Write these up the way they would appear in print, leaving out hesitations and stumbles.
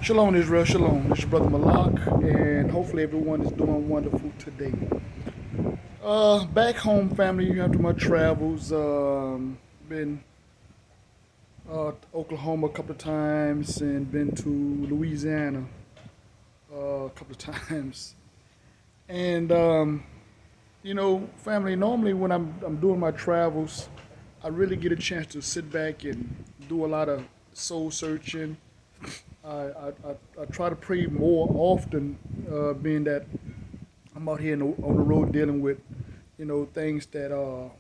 Shalom Israel, shalom. This is your brother Malak, and hopefully everyone is doing wonderful today. Back home, family, after my travels, been Oklahoma a couple of times and been to Louisiana a couple of times. And family, normally when I'm doing my travels, I really get a chance to sit back and do a lot of soul searching. I try to pray more often, being that I'm out here on the road dealing with, things that are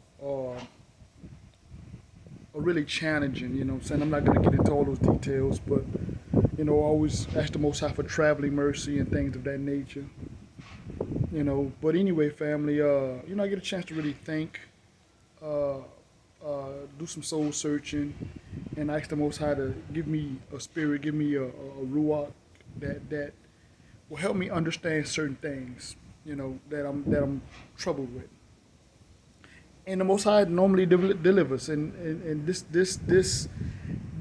really challenging. You know what I'm saying? I'm not going to get into all those details, but, always ask the Most High for traveling mercy and things of that nature. But anyway, family, I get a chance to really think, uh, do some soul searching, and ask the Most High to give me a spirit, give me a ruach that will help me understand certain things, that I'm troubled with. And the Most High normally delivers, and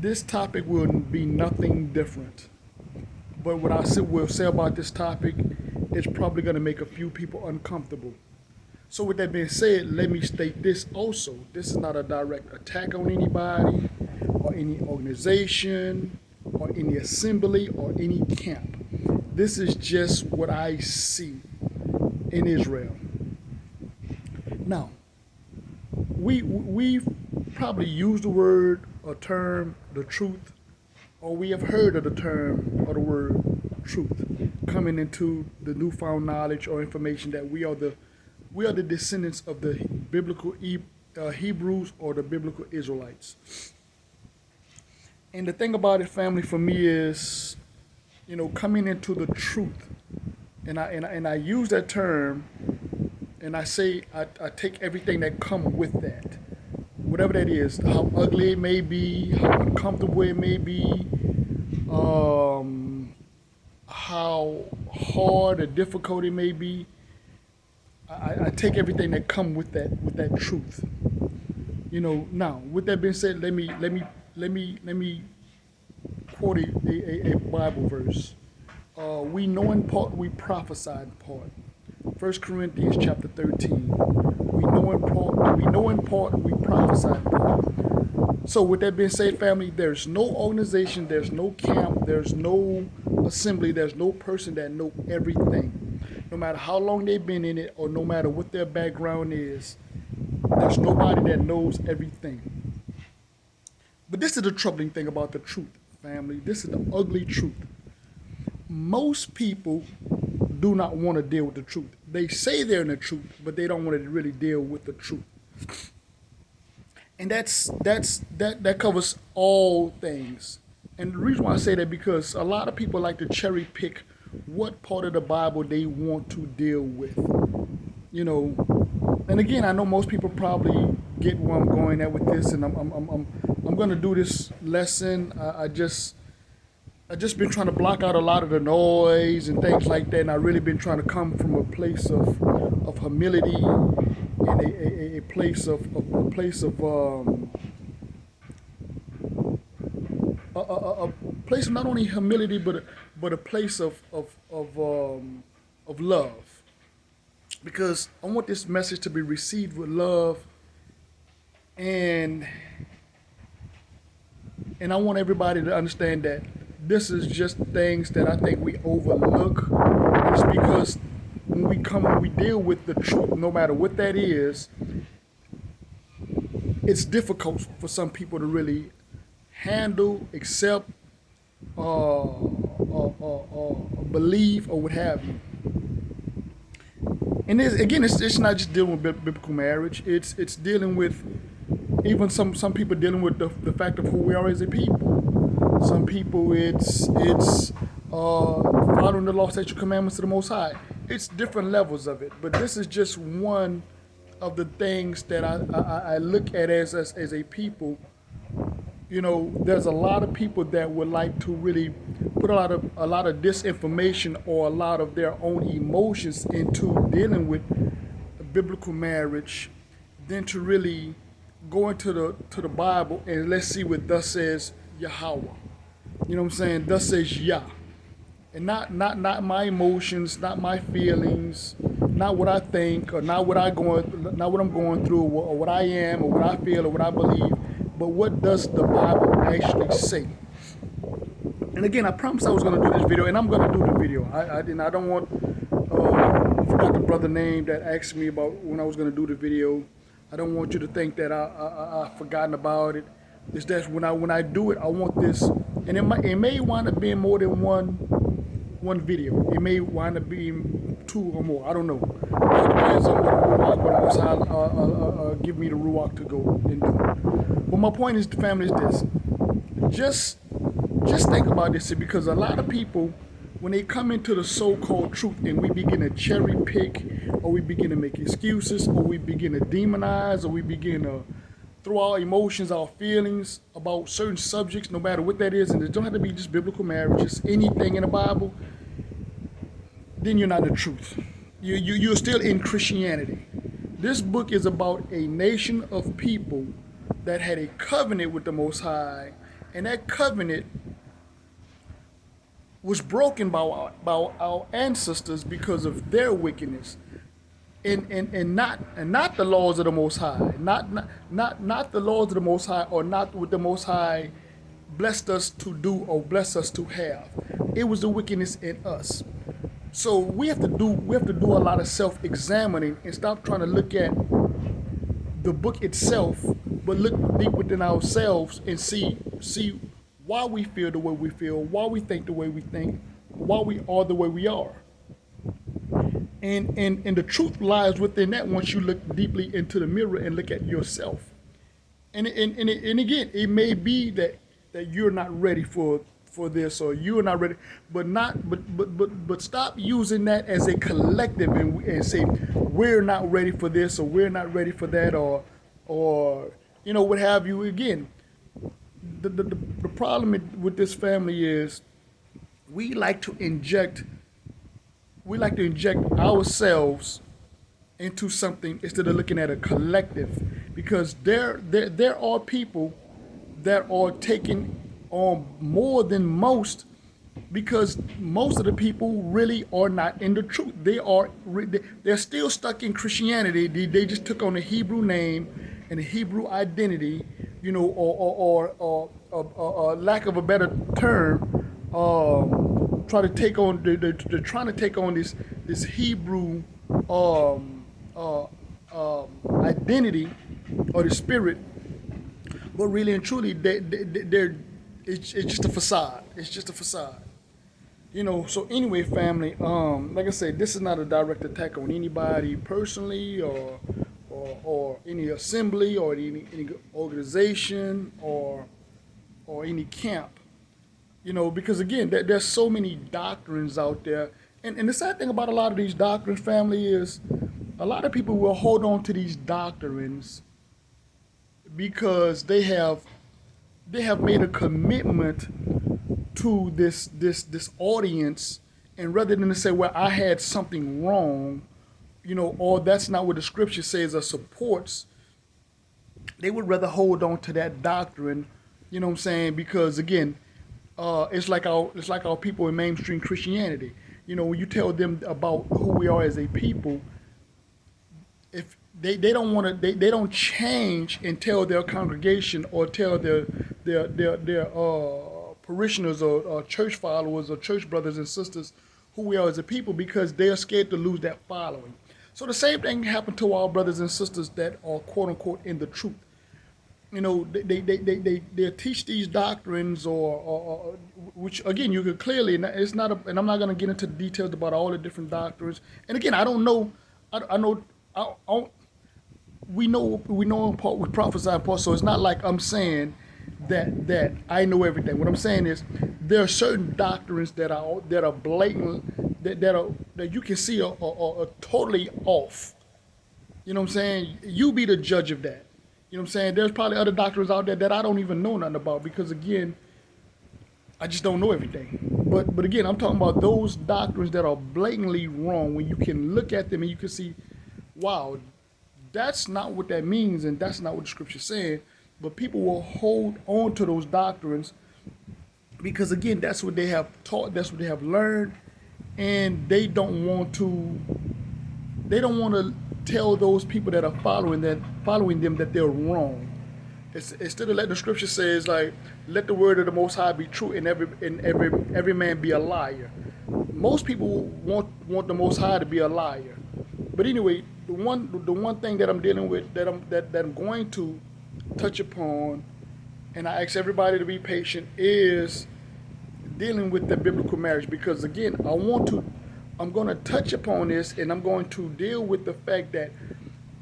this topic will be nothing different. But what will say about this topic is probably going to make a few people uncomfortable. So with that being said, let me state this also. This is not a direct attack on anybody or any organization or any assembly or any camp. This is just what I see in Israel. Now, we've probably used the word or term the truth, or we have heard of the term or the word truth coming into the newfound knowledge or information that we are the descendants of the biblical Hebrews or the biblical Israelites. And the thing about it, family, for me is, coming into the truth, and I use that term, and I say I take everything that comes with that, whatever that is, how ugly it may be, how uncomfortable it may be, how hard or difficult it may be. I take everything that comes with that truth. Now with that being said, let me quote a Bible verse. We know in part, we prophesy in part. 1 Corinthians chapter 13. We know in part, we prophesy in part. So with that being said, family, there's no organization, there's no camp, there's no assembly, there's no person that know everything. No matter how long they've been in it or no matter what their background is, there's nobody that knows everything. But this is the troubling thing about the truth, family. This is the ugly truth. Most people do not want to deal with the truth. They say they're in the truth, but they don't want to really deal with the truth. And that covers all things. And the reason why I say that, because a lot of people like to cherry pick what part of the Bible they want to deal with. And again, I know most people probably get where I'm going at with this, and I'm going to do this lesson. I just been trying to block out a lot of the noise and things like that, and I really been trying to come from a place of humility and a place of a place of not only humility but a place of love, because I want this message to be received with love, and I want everybody to understand that this is just things that I think we overlook. It's because when we deal with the truth, no matter what that is, it's difficult for some people to really handle, accept, believe, or what have you. And again, it's not just dealing with biblical marriage. It's dealing with even some people dealing with the fact of who we are as a people. Some people it's following the law, statute, commandments of the Most High. It's different levels of it, but this is just one of the things that I look at as a people. There's a lot of people that would like to really put a lot of disinformation or a lot of their own emotions into dealing with biblical marriage, than to really go into the Bible and let's see what thus says Yahweh. You know what I'm saying? Thus says Yah. and not my emotions, not my feelings, not what I think, or not what not what I'm going through, or what I am, or what I feel, or what I believe, but what does the Bible actually say? And again, I promised I was going to do this video, and I'm going to do the video. I don't want. I forgot the brother name that asked me about when I was going to do the video. I don't want you to think that I've forgotten about it. It's that when I do it, I want this, and it may wind up being more than one video. It may wind up being 2 or more. I don't know. It depends on what Most High give me the ruach to go and do. But my point is, family, is this: just think about this, because a lot of people, when they come into the so-called truth and we begin to cherry pick, or we begin to make excuses, or we begin to demonize, or we begin to throw our emotions, our feelings about certain subjects, no matter what that is, and it don't have to be just biblical marriage, just anything in the Bible, then you're not in the truth. You're still in Christianity. This book is about a nation of people that had a covenant with the Most High, and that covenant was broken by our ancestors because of their wickedness, and not the laws of the Most High, not the laws of the Most High, or not what the Most High blessed us to do or blessed us to have. It was the wickedness in us. So we have to do a lot of self-examining and stop trying to look at the book itself, but look deep within ourselves and see why we feel the way we feel, why we think the way we think, why we are the way we are. And the truth lies within that once you look deeply into the mirror and look at yourself. And again, it may be that you're not ready for this, or you're not ready, but stop using that as a collective and say we're not ready for this, or we're not ready for that, or what have you. Again, the problem with this family is we like to inject ourselves into something instead of looking at a collective, because there are people that are taking on more than most, because most of the people really are not in the truth. They're still stuck in Christianity. They just took on a Hebrew name and a Hebrew identity, or lack of a better term, try to take on. They're trying to take on this Hebrew identity or the spirit, but really and truly, it's just a facade. It's just a facade. So anyway, family, like I said, this is not a direct attack on anybody personally, or any assembly, or any organization, or any camp. Because again, there's so many doctrines out there, and the sad thing about a lot of these doctrines, family, is a lot of people will hold on to these doctrines because they have made a commitment to this audience, and rather than to say, well, I had something wrong, or that's not what the scripture says or supports, they would rather hold on to that doctrine, you know what I'm saying? Because again, it's like our people in mainstream Christianity. When you tell them about who we are as a people, if they don't want to, they don't change and tell their congregation or tell their parishioners, or church followers, or church brothers and sisters who we are as a people, because they're scared to lose that following. So the same thing happened to our brothers and sisters that are quote unquote in the truth. They teach these doctrines, or which again, you could clearly, it's not and I'm not going to get into the details about all the different doctrines. And again, I don't know. We know in part, we prophesy in part, so it's not like I'm saying that I know everything. What I'm saying is there are certain doctrines that are blatant, that you can see are totally off. You know what I'm saying? You be the judge of that. You know what I'm saying? There's probably other doctrines out there that I don't even know nothing about, because again, I just don't know everything. But again, I'm talking about those doctrines that are blatantly wrong, when you can look at them and you can see, wow, that's not what that means, and that's not what the scripture's saying. But people will hold on to those doctrines because again, that's what they have taught, that's what they have learned, and they don't want to tell those people that are following them that they're wrong. Instead of letting the scripture says like, let the word of the Most High be true, and every man be a liar. Most people want the Most High to be a liar. But anyway, the one thing that I'm dealing with, that I'm going to touch upon, and I ask everybody to be patient, is dealing with the biblical marriage. Because again, I'm going to touch upon this, and I'm going to deal with the fact that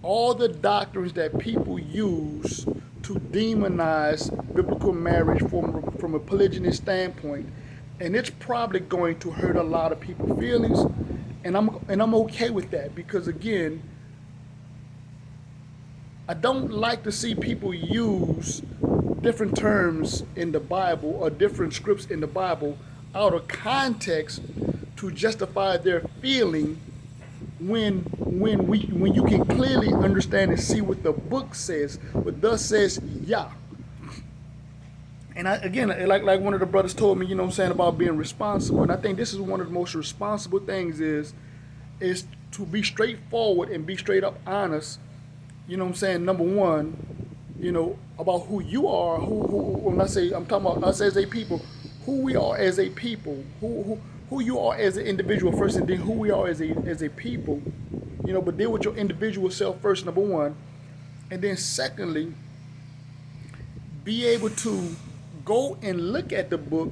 all the doctrines that people use to demonize biblical marriage from a polygynist standpoint, and it's probably going to hurt a lot of people's feelings, and I'm okay with that, because again, I don't like to see people use different terms in the Bible or different scripts in the Bible out of context to justify their feeling, when you can clearly understand and see what the book says, what thus says Yah. And again, like one of the brothers told me, about being responsible. And I think this is one of the most responsible things is to be straightforward and be straight up honest. Number one, about who you are, when I'm talking about us as a people, who we are as a people, who you are as an individual first, and then who we are as a people. But deal with your individual self first, number one. And then secondly, be able to go and look at the book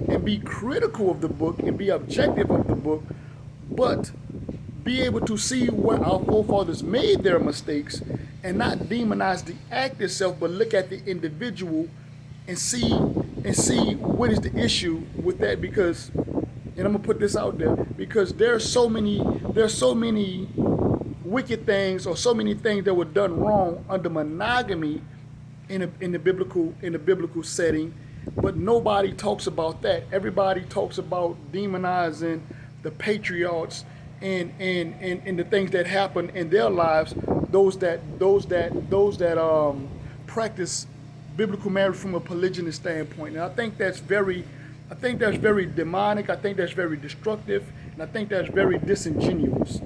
and be critical of the book and be objective of the book, but be able to see where our forefathers made their mistakes and not demonize the act itself, but look at the individual and see what is the issue with that. Because, and I'm gonna put this out there, because there's so many wicked things, or so many things that were done wrong under monogamy in the biblical setting, but nobody talks about that. Everybody talks about demonizing the patriarchs and the things that happen in their lives, those that practice biblical marriage from a polygynous standpoint. And I think that's very demonic. I think that's very destructive, and I think that's very disingenuous.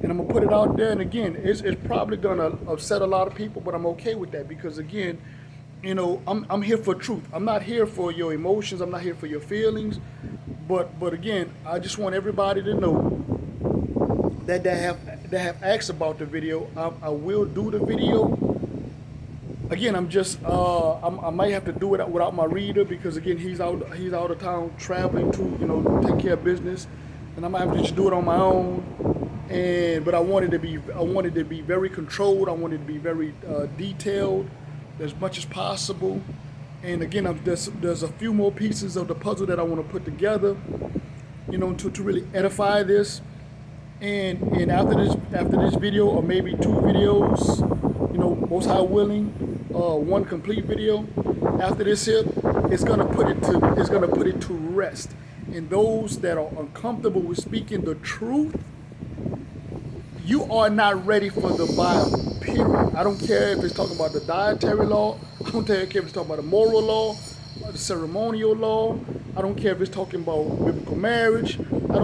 And I'm gonna put it out there. And again, it's probably gonna upset a lot of people, but I'm okay with that, because again, I'm here for truth. I'm not here for your emotions. I'm not here for your feelings. But again, I just want everybody to know that have asked about the video. I will do the video. Again, I might have to do it without my reader, because again, he's out of town traveling to take care of business, and I might have to just do it on my own. But I wanted to be very controlled. I wanted to be very detailed as much as possible. And again, there's a few more pieces of the puzzle that I want to put together, to really edify this. And after this video, or maybe two videos, Most High willing, one complete video. After this here, it's gonna put it to rest. And those that are uncomfortable with speaking the truth, you are not ready for the Bible, period. I don't care if it's talking about the dietary law. I don't care if it's talking about the moral law, or the ceremonial law. I don't care if it's talking about biblical marriage. I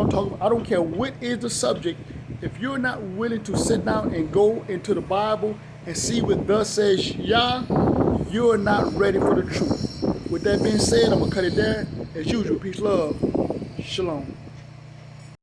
don't care what is the subject. If you're not willing to sit down and go into the Bible and see what thus says Yah, you're not ready for the truth. With that being said, I'm gonna cut it there. As usual, peace, love, shalom.